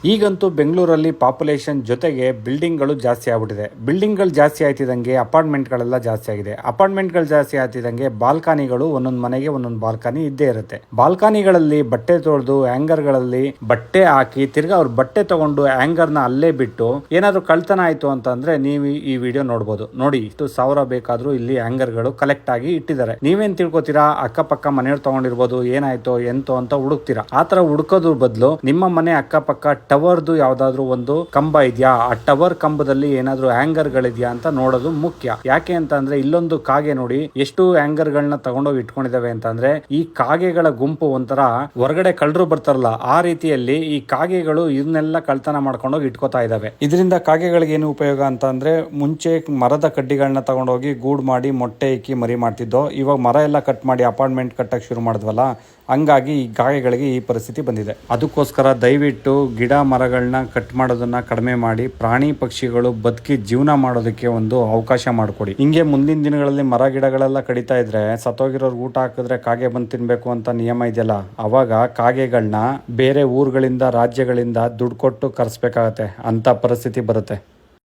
ಈಗಂತೂ ಬೆಂಗಳೂರಲ್ಲಿ ಪಾಪ್ಯುಲೇಷನ್ ಜೊತೆಗೆ ಬಿಲ್ಡಿಂಗ್ಗಳು ಜಾಸ್ತಿ ಆಗ್ಬಿಟ್ಟಿದೆ. ಬಿಲ್ಡಿಂಗ್ಗಳು ಜಾಸ್ತಿ ಆಯ್ತಿದಂಗೆ ಅಪಾರ್ಟ್ಮೆಂಟ್ಗಳೆಲ್ಲ ಜಾಸ್ತಿ ಆಗಿದೆ. ಅಪಾರ್ಟ್ಮೆಂಟ್ಗಳು ಜಾಸ್ತಿ ಆಗ್ತಿದಂಗೆ ಬಾಲ್ಕನಿಗಳು ಒಂದೊಂದು ಮನೆಗೆ ಒಂದೊಂದು ಬಾಲ್ಕನಿ ಇದ್ದೇ ಇರುತ್ತೆ. ಬಾಲ್ಕನಿಗಳಲ್ಲಿ ಬಟ್ಟೆ ತೊಳೆದು ಹ್ಯಾಂಗರ್ಗಳಲ್ಲಿ ಬಟ್ಟೆ ಹಾಕಿ ತಿರ್ಗಾ ಅವ್ರ ಬಟ್ಟೆ ತಗೊಂಡು ಹ್ಯಾಂಗರ್ನ ಅಲ್ಲೇ ಬಿಟ್ಟು ಏನಾದ್ರು ಕಳ್ತನ ಆಯ್ತು ಅಂತಂದ್ರೆ ನೀವು ಈ ವಿಡಿಯೋ ನೋಡ್ಬೋದು. ನೋಡಿ, ಇಷ್ಟು ಸಾವಿರ ಬೇಕಾದ್ರೂ ಇಲ್ಲಿ ಹ್ಯಾಂಗರ್ಗಳು ಕಲೆಕ್ಟ್ ಆಗಿ ಇಟ್ಟಿದ್ದಾರೆ. ನೀವೇನ್ ತಿಳ್ಕೊತೀರಾ? ಅಕ್ಕಪಕ್ಕ ಮನೆಯವ್ರು ತಗೊಂಡಿರ್ಬೋದು, ಏನಾಯ್ತೋ ಎಂತೋ ಅಂತ ಹುಡುಕ್ತೀರಾ. ಆತರ ಹುಡುಕೋದ್ರ ಬದಲು ನಿಮ್ಮ ಮನೆ ಅಕ್ಕಪಕ್ಕ ಟವರ್ದು ಯಾವ್ದಾದ್ರು ಒಂದು ಕಂಬ ಇದೆಯಾ, ಆ ಟವರ್ ಕಂಬದಲ್ಲಿ ಏನಾದ್ರು ಹ್ಯಾಂಗರ್ ಗಳಿದ್ಯಾ ಅಂತ ನೋಡೋದು ಮುಖ್ಯ. ಯಾಕೆ ಅಂತ ಅಂದ್ರೆ ಇಲ್ಲೊಂದು ಕಾಗೆ ನೋಡಿ ಎಷ್ಟು ಹ್ಯಾಂಗರ್ ಗಳನ್ನ ತಗೊಂಡೋಗಿ ಇಟ್ಕೊಂಡಿದಾವೆ ಅಂತಂದ್ರೆ ಈ ಕಾಗೆಗಳ ಗುಂಪು ಒಂಥರ ಹೊರಗಡೆ ಕಳ್ಳರು ಬರ್ತಾರಲ್ಲ ಆ ರೀತಿಯಲ್ಲಿ ಈ ಕಾಗೆಗಳು ಇದನ್ನೆಲ್ಲ ಕಳ್ತನ ಮಾಡ್ಕೊಂಡೋಗಿ ಇಟ್ಕೋತಾ ಇದಾವೆ. ಇದರಿಂದ ಕಾಗೆಗಳಿಗೆ ಏನು ಉಪಯೋಗ ಅಂತ ಅಂದ್ರೆ ಮುಂಚೆ ಮರದ ಕಡ್ಡಿಗಳನ್ನ ತಗೊಂಡೋಗಿ ಗೂಡು ಮಾಡಿ ಮೊಟ್ಟೆ ಇಕ್ಕಿ ಮರಿ ಮಾಡ್ತಿದ್ದೋ, ಇವಾಗ ಮರ ಎಲ್ಲ ಕಟ್ ಮಾಡಿ ಅಪಾರ್ಟ್ಮೆಂಟ್ ಕಟ್ಟಕ್ಕೆ ಶುರು ಮಾಡಿದ್ವಲ್ಲ, ಹಂಗಾಗಿ ಈ ಕಾಗೆಗಳಿಗೆ ಈ ಪರಿಸ್ಥಿತಿ ಬಂದಿದೆ. ಅದಕ್ಕೋಸ್ಕರ ದಯವಿಟ್ಟು ಗಿಡ ಮರಗಳನ್ನ ಕಟ್ ಮಾಡೋದನ್ನ ಕಡಿಮೆ ಮಾಡಿ ಪ್ರಾಣಿ ಪಕ್ಷಿಗಳು ಬದುಕಿ ಜೀವನ ಮಾಡೋದಕ್ಕೆ ಒಂದು ಅವಕಾಶ ಮಾಡಿಕೊಡಿ. ಹಿಂಗೆ ಮುಂದಿನ ದಿನಗಳಲ್ಲಿ ಮರ ಗಿಡಗಳೆಲ್ಲ ಕಡಿತಾ ಇದ್ರೆ ಸತ್ತೋಗಿರೋರ್ಗೆ ಊಟ ಹಾಕಿದ್ರೆ ಕಾಗೆ ಬಂದು ತಿನ್ಬೇಕು ಅಂತ ನಿಯಮ ಇದೆಯಲ್ಲ, ಅವಾಗ ಕಾಗೆಗಳನ್ನ ಬೇರೆ ಊರುಗಳಿಂದ ರಾಜ್ಯಗಳಿಂದ ದುಡ್ಡು ಕೊಟ್ಟು ಕರೆಸ್ಬೇಕಾಗತ್ತೆ ಅಂತ ಪರಿಸ್ಥಿತಿ ಬರುತ್ತೆ.